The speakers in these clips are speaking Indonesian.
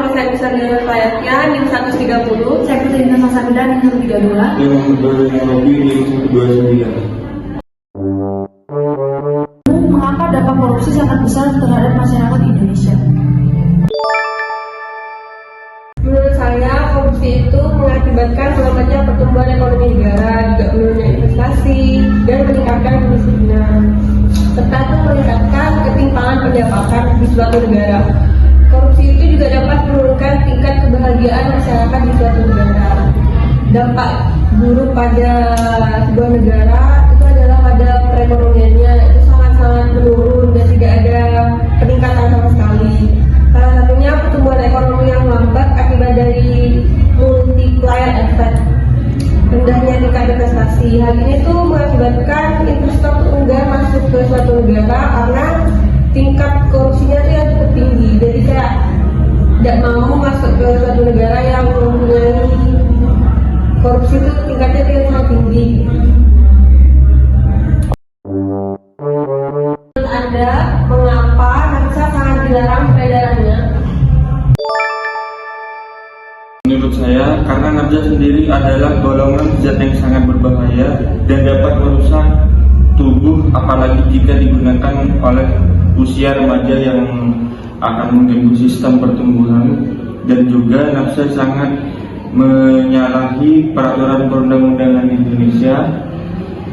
nama saya bisa Layaknya, NIM 130. Saya Putri Intan Masabida, NIM 132. Dengan berbagai Robi NIM 129. Mengapa dampak korupsi sangat besar terhadap masyarakat Indonesia? Menurut saya, korupsi itu mengakibatkan melambatnya pertumbuhan ekonomi negara, juga menurunnya investasi, dan meningkatkan kemiskinan, serta meningkatkan ketimpangan pendapatan di suatu negara. Korupsi itu juga dapat menurunkan tingkat kebahagiaan masyarakat di suatu negara. Dampak buruk pada sebuah negara itu adalah pada perekonomiannya, itu sangat-sangat menurun dan tidak ada peningkatan sama sekali. Salah satunya pertumbuhan ekonomi yang lambat akibat dari multiplier effect, rendahnya tingkat investasi. Hal ini tuh mengakibatkan investor enggan masuk ke suatu negara karena tingkat korupsinya tuh yang cukup tinggi. Jadi kayak tidak mau masuk ke suatu negara yang mempunyai korupsi itu tingkatnya tuh yang sangat tinggi. Menurut Anda, mengapa narkoba sangat dilarang peredarannya? Menurut saya, karena nafsa sendiri adalah golongan zat yang sangat berbahaya dan dapat merusak tubuh, apalagi jika digunakan oleh usia remaja yang akan mengganggu sistem pertumbuhan, dan juga nafsa sangat menyalahi peraturan perundang-undangan Indonesia.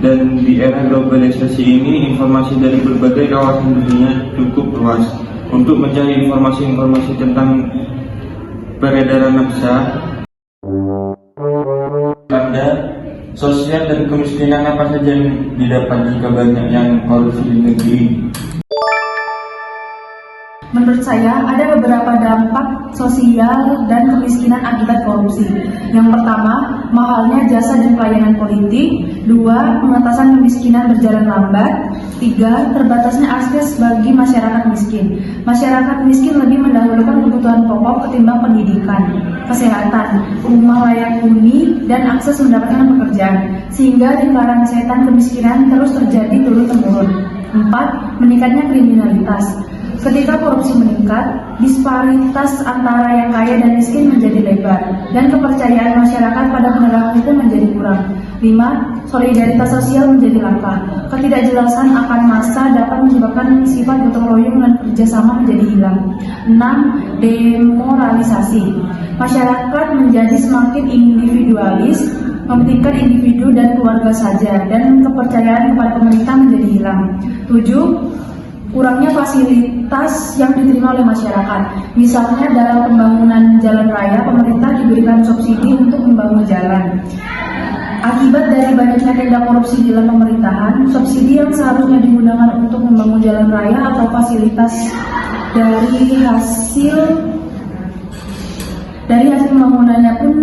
Dan di era globalisasi ini, informasi dari berbagai kawasan dunia cukup luas. Untuk mencari informasi-informasi tentang peredaran nafsa, Anda, sosial dan kemiskinan apa saja yang didapat jika banyak yang korupsi di negeri? Menurut saya, ada beberapa dampak sosial dan kemiskinan akibat korupsi. Yang pertama, mahalnya jasa dan pelayanan politik. 2, pengentasan kemiskinan berjalan lambat. 3, terbatasnya akses bagi masyarakat miskin. Masyarakat miskin lebih mendahulukan kebutuhan pokok ketimbang pendidikan, kesehatan, rumah layak huni, dan akses mendapatkan pekerjaan, sehingga lingkaran setan kemiskinan terus terjadi turun-temurun. 4, meningkatnya kriminalitas. Ketika korupsi meningkat, disparitas antara yang kaya dan miskin menjadi lebar, dan kepercayaan masyarakat pada penegak hukum menjadi kurang. 5, solidaritas sosial menjadi langka. Ketidakjelasan akan massa dapat menyebabkan sifat gotong royong dan kerjasama menjadi hilang. 6, demoralisasi. Masyarakat menjadi semakin individualis, mementingkan individu dan keluarga saja, dan kepercayaan kepada pemerintah menjadi hilang. 7, kurangnya fasilitas yang diterima oleh masyarakat. Misalnya dalam pembangunan jalan raya, pemerintah diberikan subsidi untuk membangun jalan. Akibat dari banyaknya tenda korupsi di dalam pemerintahan, subsidi yang seharusnya digunakan untuk membangun jalan raya atau fasilitas dari hasil pembangunannya pun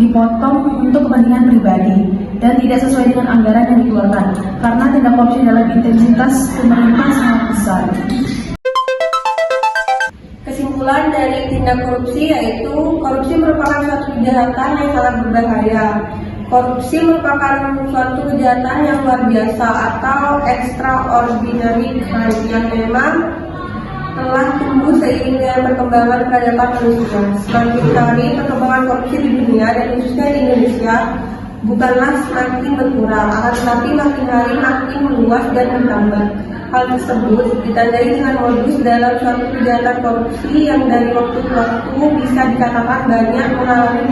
dipotong untuk kepentingan pribadi dan tidak sesuai dengan anggaran yang dikeluarkan, karena tindak korupsi dalam intensitas pemerintah sangat besar. Kesimpulan dari tindak korupsi yaitu korupsi merupakan suatu kejahatan yang sangat berbahaya. Korupsi merupakan suatu kejahatan yang luar biasa atau extraordinary crime yang memang telah tumbuh seiring dengan perkembangan peradaban manusia. Semakin hari perkembangan korupsi di dunia dan khususnya di Indonesia bukanlah semakin berkurang, akan tetapi makin hari makin meluas dan bertambah. Hal tersebut ditandai dengan modus dalam suatu kejahatan korupsi yang dari waktu ke waktu bisa dikatakan banyak mengalami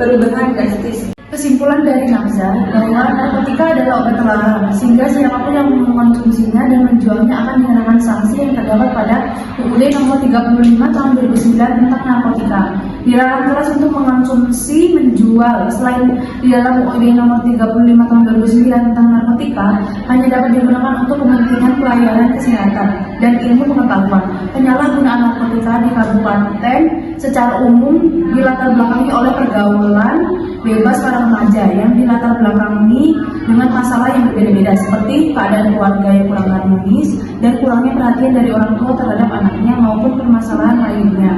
perubahan drastis. Kesimpulan dari Nafza bahwa narkotika adalah obat terlarang, sehingga siapapun yang mengkonsumsinya dan menjualnya akan dikenakan sanksi yang terdapat pada UUD nomor 35 tahun 2009 tentang narkotika. Dilarang keras untuk mengkonsumsi, menjual. Selain di dalam UUD nomor 35 tahun 2009 tentang narkotika, hanya dapat digunakan untuk kepentingan pelayanan kesehatan dan ilmu pengetahuan. Penyalahgunaan narkotika di kabupaten secara umum dilatar belakangi oleh pergaulan bebas para remaja yang dilatar belakangi dengan masalah yang berbeda-beda, seperti keadaan keluarga yang kurang harmonis dan kurangnya perhatian dari orang tua terhadap anaknya maupun permasalahan lainnya.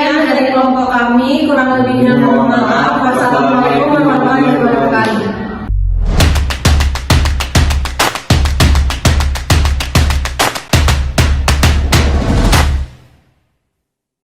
Dari kelompok kami kurang lebihnya mohon maaf.